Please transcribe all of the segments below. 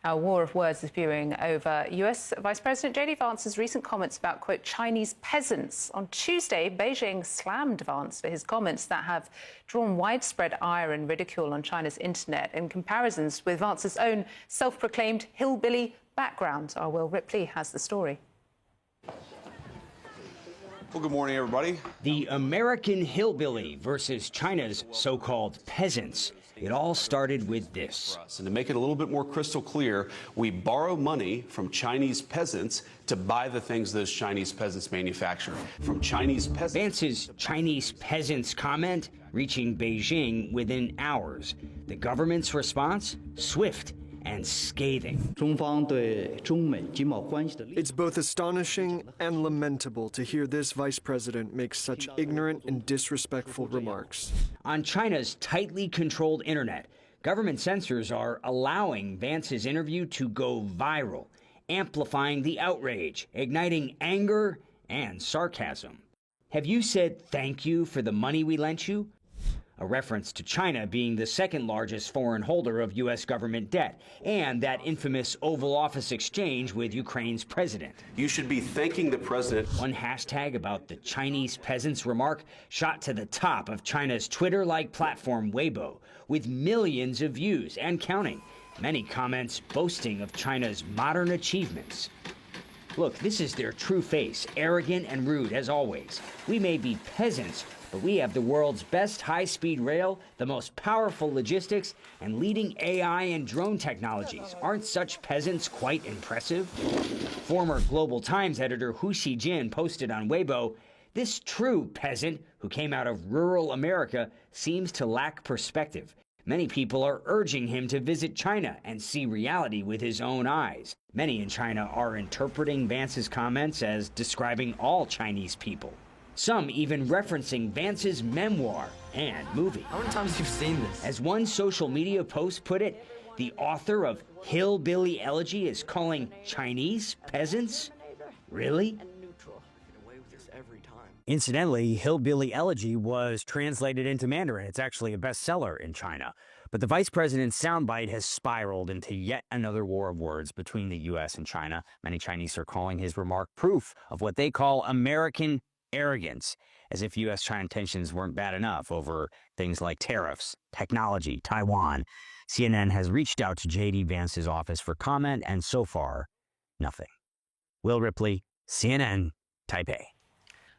Our war of words is brewing over US Vice President J.D. Vance's recent comments about, quote, Chinese peasants. On Tuesday, Beijing slammed Vance for his comments that have drawn widespread ire and ridicule on China's internet in comparisons with Vance's own self-proclaimed hillbilly background. Our Will Ripley has the story. Well, good morning, everybody. The American hillbilly versus China's so-called peasants. It all started with this. And to make it a little bit more crystal clear, we borrow money from Chinese peasants to buy the things those Chinese peasants manufacture. From Chinese peasants. Vance's Chinese peasants comment reaching Beijing within hours. The government's response? Swift and scathing. It's both astonishing and lamentable to hear this vice president make such ignorant and disrespectful remarks. On China's tightly controlled internet, government censors are allowing Vance's interview to go viral, amplifying the outrage, igniting anger and sarcasm. Have you said thank you for the money we lent you? A reference to China being the second largest foreign holder of U.S. government debt, and that infamous Oval Office exchange with Ukraine's president. You should be thanking the president. One hashtag about the Chinese peasants remark shot to the top of China's Twitter-like platform Weibo, with millions of views and counting. Many comments boasting of China's modern achievements. Look, this is their true face, arrogant and rude as always. We may be peasants, but we have the world's best high-speed rail, the most powerful logistics, and leading AI and drone technologies. Aren't such peasants quite impressive? Former Global Times editor Hu Xijin posted on Weibo, this true peasant who came out of rural America seems to lack perspective. Many people are urging him to visit China and see reality with his own eyes. Many in China are interpreting Vance's comments as describing all Chinese people. Some even referencing Vance's memoir and movie. How many times have you seen this? As one social media post put it, the author of Hillbilly Elegy is calling Chinese peasants? Really? Incidentally, Hillbilly Elegy was translated into Mandarin. It's actually a bestseller in China. But the vice president's soundbite has spiraled into yet another war of words between the U.S. and China. Many Chinese are calling his remark proof of what they call American arrogance, as if U.S.-China tensions weren't bad enough over things like tariffs, technology, Taiwan. CNN has reached out to J.D. Vance's office for comment, and so far, nothing. Will Ripley, CNN, Taipei.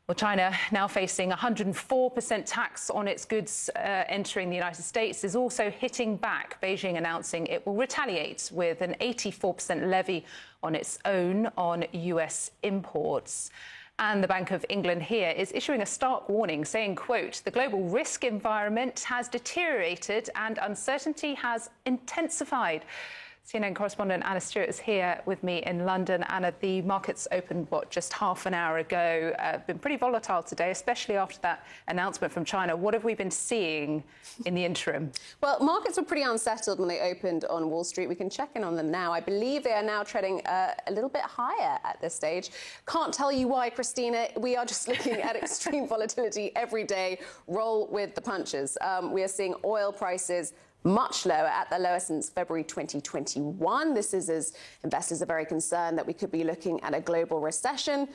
Well, China, now facing 104% tax on its goods entering the United States, is also hitting back, Beijing announcing it will retaliate with an 84% levy on its own on U.S. imports. And the Bank of England here is issuing a stark warning saying, quote, the global risk environment has deteriorated and uncertainty has intensified. CNN correspondent Anna Stewart is here with me in London. Anna, the markets opened, just half an hour ago. Been pretty volatile today, especially after that announcement from China. What have we been seeing in the interim? Well, markets were pretty unsettled when they opened on Wall Street. We can check in on them now. I believe they are now trading a little bit higher at this stage. Can't tell you why, Christina. We are just looking at extreme volatility every day. Roll with the punches. We are seeing oil prices much lower, at their lowest since February 2021. This is as investors are very concerned that we could be looking at a global recession.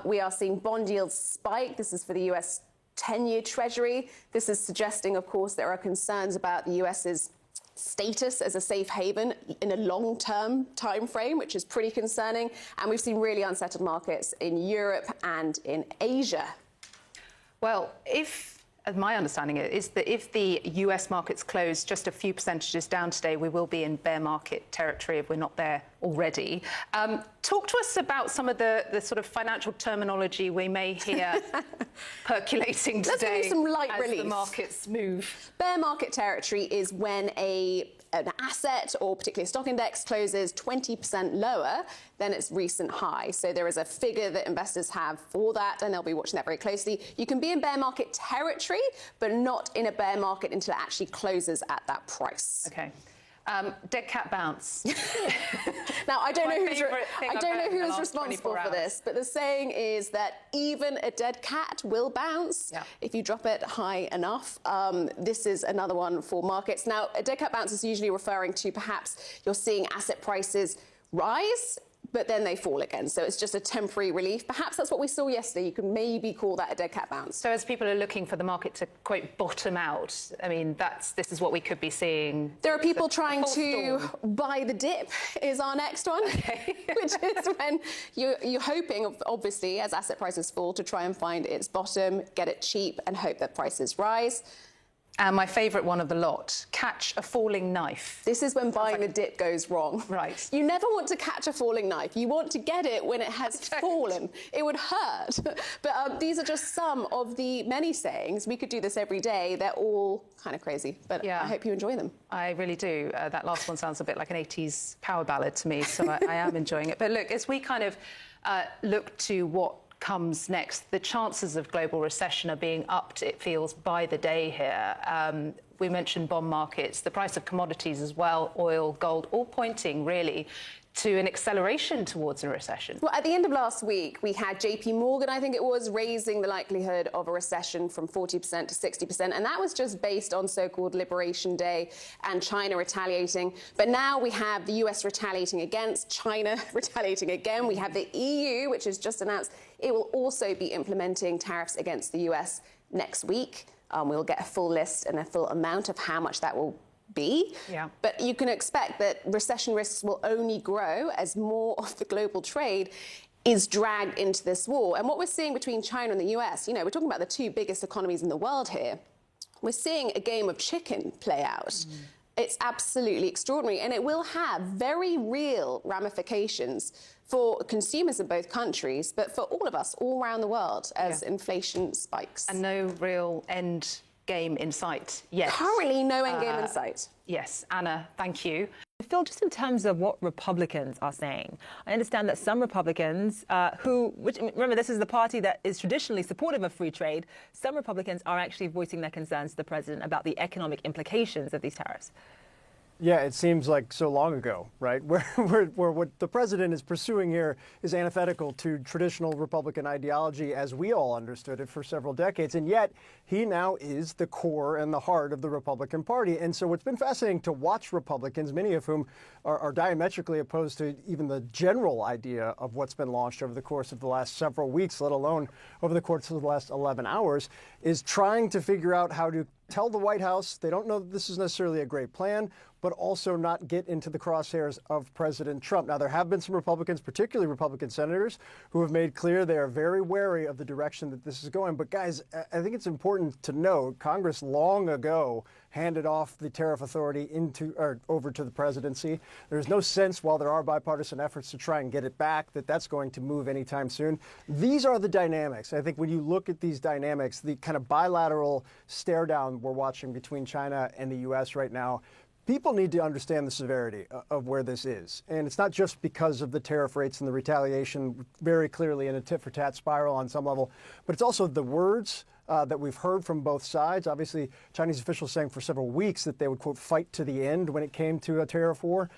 We are seeing bond yields spike. This is for the US 10-year Treasury. This is suggesting, of course, there are concerns about the US's status as a safe haven in a long-term time frame, which is pretty concerning. And we've seen really unsettled markets in Europe and in Asia. Well, my understanding is that if the US markets close just a few percentages down today, we will be in bear market territory if we're not there already. Talk to us about some of the sort of financial terminology we may hear percolating today. Let's give you some light as relief. The markets move. Bear market territory is when an asset or particularly a stock index closes 20% lower than its recent high. So there is a figure that investors have for that, and they'll be watching that very closely. You can be in bear market territory, but not in a bear market until it actually closes at that price. Okay. Dead cat bounce. Now, I don't know who's last responsible 24 for this, but the saying is that even a dead cat will bounce if you drop it high enough. This is another one for markets. Now, a dead cat bounce is usually referring to perhaps you're seeing asset prices rise, but then they fall again. So it's just a temporary relief. Perhaps that's what we saw yesterday. You could maybe call that a dead cat bounce. So as people are looking for the market to, quote, bottom out, I mean, this is what we could be seeing. There are people trying to buy the dip is our next one, which is when you're hoping, obviously, as asset prices fall, to try and find its bottom, get it cheap, and hope that prices rise. And my favourite one of the lot, catch a falling knife. This is when buying the dip goes wrong. Right. You never want to catch a falling knife. You want to get it when it has fallen. It would hurt. But these are just some of the many sayings. We could do this every day. They're all kind of crazy, but I hope you enjoy them. I really do. That last one sounds a bit like an 80s power ballad to me, so I am enjoying it. But look, as we kind of look to what comes next, the chances of global recession are being upped, it feels, by the day here. We mentioned bond markets, the price of commodities as well, oil, gold, all pointing really to an acceleration towards a recession. Well, at the end of last week, we had JP Morgan, I think it was, raising the likelihood of a recession from 40% to 60%. And that was just based on so-called Liberation Day and China retaliating. But now we have the US retaliating against China, retaliating again. We have the EU, which has just announced it will also be implementing tariffs against the US next week. We'll get a full list and a full amount of how much that will be. But you can expect that recession risks will only grow as more of the global trade is dragged into this war. And what we're seeing between China and the US, we're talking about the two biggest economies in the world here. We're seeing a game of chicken play out. It's absolutely extraordinary, and it will have very real ramifications for consumers in both countries, but for all of us all around the world as inflation spikes. And no real end game in sight yet. Currently, no end game in sight. Yes, Anna, thank you. Phil, just in terms of what Republicans are saying, I understand that some Republicans remember, this is the party that is traditionally supportive of free trade, some Republicans are actually voicing their concerns to the president about the economic implications of these tariffs. Yeah, it seems like so long ago, right? Where what the president is pursuing here is antithetical to traditional Republican ideology as we all understood it for several decades. And yet he now is the core and the heart of the Republican Party. And so it's been fascinating to watch Republicans, many of whom are diametrically opposed to even the general idea of what's been launched over the course of the last several weeks, let alone over the course of the last 11 hours, is trying to figure out how to tell the White House they don't know that this is necessarily a great plan, but also not get into the crosshairs of President Trump. Now, there have been some Republicans, particularly Republican senators, who have made clear they are very wary of the direction that this is going. But guys, I think it's important to note Congress long ago handed off the tariff authority over to the presidency. There's no sense, while there are bipartisan efforts to try and get it back, that that's going to move anytime soon. These are the dynamics. I think when you look at these dynamics, the kind of bilateral stare down we're watching between China and the U.S. right now, people need to understand the severity of where this is. And it's not just because of the tariff rates and the retaliation, very clearly in a tit-for-tat spiral on some level, but it's also the words that we've heard from both sides. Obviously, Chinese officials saying for several weeks that they would, quote, fight to the end when it came to a tariff war.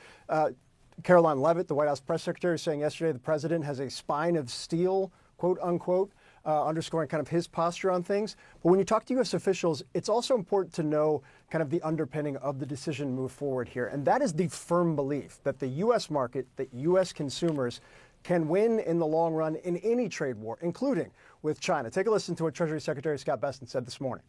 Caroline Leavitt, the White House press secretary, saying yesterday the president has a spine of steel, quote unquote, underscoring kind of his posture on things. But when you talk to U.S. officials, it's also important to know kind of the underpinning of the decision to move forward here. And that is the firm belief that the U.S. market, that U.S. consumers can win in the long run in any trade war, including with China. Take a listen to what Treasury Secretary Scott Bessent said this morning.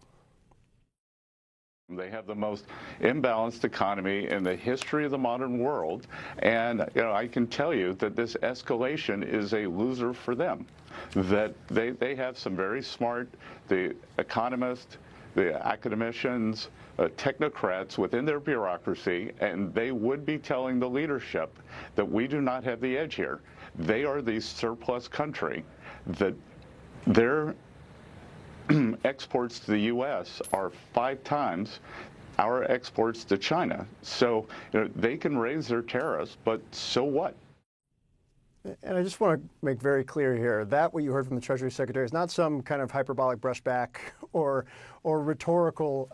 They have the most imbalanced economy in the history of the modern world. And I can tell you that this escalation is a loser for them. That they have some very smart, the economists, the academicians, technocrats within their bureaucracy, and they would be telling the leadership that we do not have the edge here. They are the surplus country, that their exports to the U.S. are 5 times our exports to China. So they can raise their tariffs, but so what? And I just want to make very clear here that what you heard from the Treasury Secretary is not some kind of hyperbolic brushback or rhetorical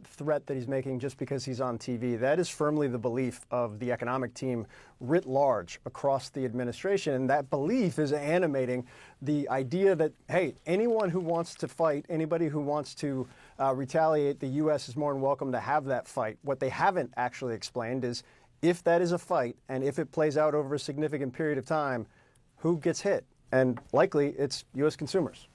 threat that he's making just because he's on TV. That is firmly the belief of the economic team writ large across the administration. And that belief is animating the idea that, hey, anyone who wants to fight, anybody who wants to retaliate, the U.S. is more than welcome to have that fight. What they haven't actually explained is if that is a fight and if it plays out over a significant period of time, who gets hit? And likely it's U.S. consumers.